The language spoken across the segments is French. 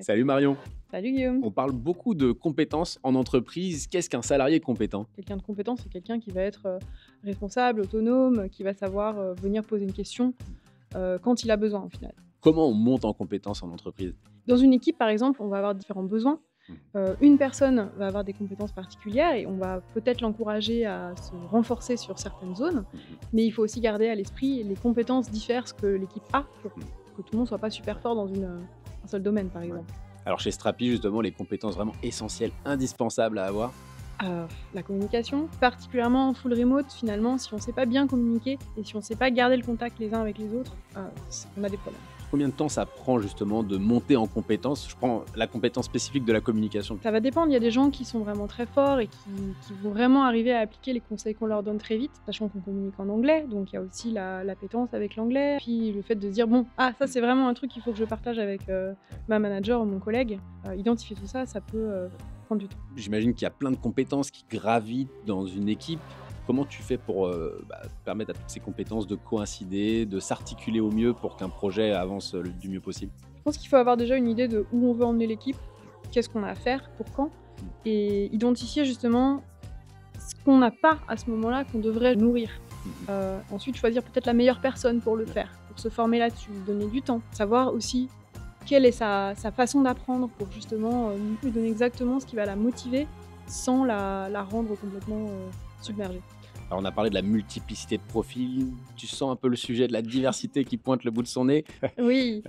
Salut Marion, Salut Guillaume. on parle beaucoup de compétences en entreprise. Qu'est-ce qu'un salarié compétent? Quelqu'un de compétent, c'est quelqu'un qui va être responsable, autonome, qui va savoir venir poser une question quand il a besoin au final. Comment on monte en compétences en entreprise? Dans une équipe, par exemple, on va avoir différents besoins. Une personne va avoir des compétences particulières et on va peut-être l'encourager à se renforcer sur certaines zones, mais il faut aussi garder à l'esprit les compétences diverses que l'équipe a pour que tout le monde ne soit pas super fort dans un seul domaine, par exemple. Alors chez Strapi, justement, les compétences vraiment essentielles, indispensables à avoir. La communication, particulièrement en full remote, finalement, si on ne sait pas bien communiquer et si on ne sait pas garder le contact les uns avec les autres, on a des problèmes. Combien de temps ça prend justement de monter en compétences? Je prends la compétence spécifique de la communication. Ça va dépendre, il y a des gens qui sont vraiment très forts et qui vont vraiment arriver à appliquer les conseils qu'on leur donne très vite, sachant qu'on communique en anglais, donc il y a aussi l'appétence avec l'anglais, puis le fait de se dire bon, ça c'est vraiment un truc qu'il faut que je partage avec ma manager ou mon collègue, identifier tout ça, ça peut prendre du temps. J'imagine qu'il y a plein de compétences qui gravitent dans une équipe. Comment tu fais pour permettre à toutes ces compétences de coïncider, de s'articuler au mieux pour qu'un projet avance du mieux possible? Je pense qu'il faut avoir déjà une idée de où on veut emmener l'équipe, qu'est-ce qu'on a à faire, pour quand, et identifier justement ce qu'on n'a pas à ce moment-là qu'on devrait nourrir. Ensuite, choisir peut-être la meilleure personne pour le faire, pour se former là-dessus, lui donner du temps. Savoir aussi quelle est sa façon d'apprendre pour justement lui donner exactement ce qui va la motiver sans la rendre complètement submergée. Alors on a parlé de la multiplicité de profils. Tu sens un peu le sujet de la diversité qui pointe le bout de son nez? Oui,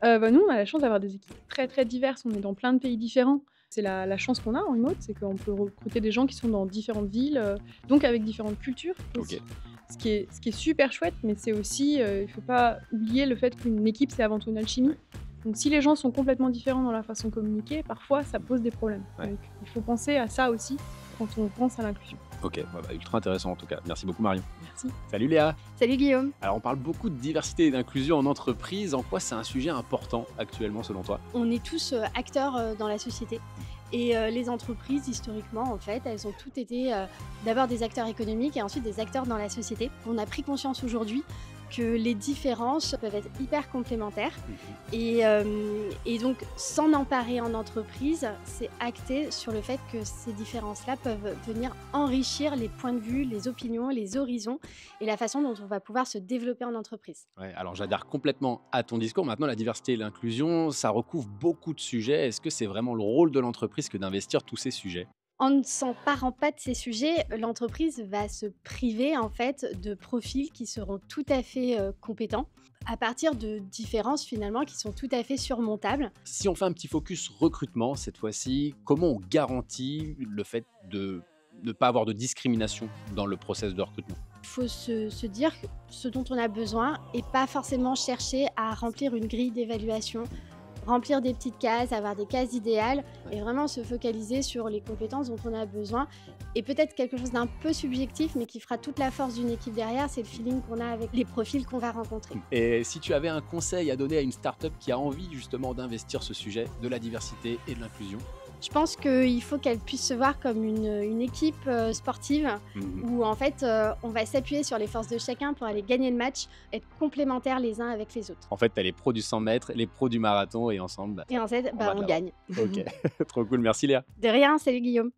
nous, on a la chance d'avoir des équipes très, très diverses. On est dans plein de pays différents. C'est la chance qu'on a en remote, c'est qu'on peut recruter des gens qui sont dans différentes villes, donc avec différentes cultures aussi. Ok. Ce qui est super chouette, mais c'est aussi, il faut pas oublier le fait qu'une équipe, c'est avant tout une alchimie. Donc si les gens sont complètement différents dans la façon de communiquer, parfois ça pose des problèmes. Ouais. Donc il faut penser à ça aussi quand on pense à l'inclusion. Ok, ultra intéressant en tout cas. Merci beaucoup Marion. Merci. Salut Léa. Salut Guillaume. Alors on parle beaucoup de diversité et d'inclusion en entreprise. En quoi c'est un sujet important actuellement selon toi? On est tous acteurs dans la société. Et les entreprises, historiquement, en fait, elles ont toutes été d'abord des acteurs économiques et ensuite des acteurs dans la société. On a pris conscience aujourd'hui que les différences peuvent être hyper complémentaires. Et donc, s'en emparer en entreprise, c'est acter sur le fait que ces différences-là peuvent venir enrichir les points de vue, les opinions, les horizons et la façon dont on va pouvoir se développer en entreprise. Ouais, alors j'adhère complètement à ton discours. Maintenant, la diversité et l'inclusion, ça recouvre beaucoup de sujets. Est-ce que c'est vraiment le rôle de l'entreprise que d'investir tous ces sujets? En ne s'emparant pas de ces sujets, l'entreprise va se priver en fait de profils qui seront tout à fait compétents à partir de différences finalement qui sont tout à fait surmontables. Si on fait un petit focus recrutement cette fois-ci, comment on garantit le fait de ne pas avoir de discrimination dans le process de recrutement? Il faut se dire que ce dont on a besoin et pas forcément chercher à remplir une grille d'évaluation, remplir des petites cases, avoir des cases idéales et vraiment se focaliser sur les compétences dont on a besoin. Et peut-être quelque chose d'un peu subjectif mais qui fera toute la force d'une équipe derrière, c'est le feeling qu'on a avec les profils qu'on va rencontrer. Et si tu avais un conseil à donner à une start-up qui a envie justement d'investir ce sujet de la diversité et de l'inclusion? Je pense qu'il faut qu'elle puisse se voir comme une équipe sportive où en fait on va s'appuyer sur les forces de chacun pour aller gagner le match, être complémentaires les uns avec les autres. En fait, tu as les pros du 100 mètres, les pros du marathon et ensemble, Et en fait, va de on l'avant. gagne. Ok, trop cool, merci Léa. De rien, salut Guillaume.